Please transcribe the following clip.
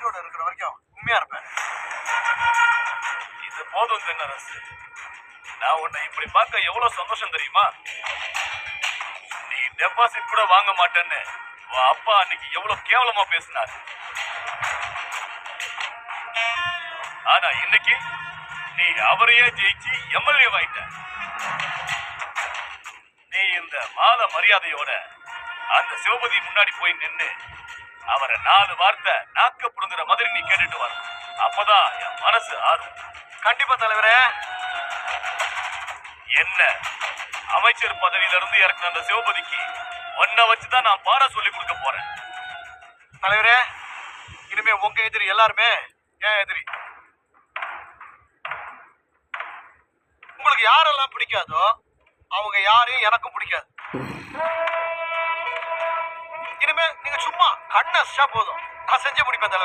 உயிரோட இருக்கிற வரைக்கும் உண்மையா இருப்பேன். இது போதும் தென்னரசு. நான் உன்னை இப்படி பார்க்க எவ்வளவு சந்தோஷம் தெரியுமா? நீ டெபாசிட் கூட வாங்க மாட்டேன்னு உன் அப்பா அன்னைக்கு எவ்வளவு கேவலமா பேசினார். ஆனா இன்னைக்கு நீ அவரையே ஜெயிச்சு எம்எல்ஏ ஆயிட்ட. நீ இந்த மாத மரியாதையோட அந்த சிவபதி முன்னாடி போய் நின்னு அவரை 4 வார்த்தை நாக்க புடுங்குற மாதிரி நீ கேட்டுட்டு வர. அப்பதான் என் மனசு ஆறும். கண்டிப்பா தலைவரே. என்ன அமைச்சர் பதவியில இருந்து இறக்குன அந்த சிவபதிக்கு ஒன்ன வச்சுதான் நான் பாட சொல்லி கொடுக்க போறேன். தலைவரே, இனிமே உங்க எதிரி எல்லாருமே ஏன் எதிரி. உங்களுக்கு யாரெல்லாம் பிடிக்காதோ அவங்க யாரையும் எனக்கும் பிடிக்காது. இனிமே நீங்க சும்மா கண்ணை போதும், நான் செஞ்சு முடிப்பேன் தலைவரே.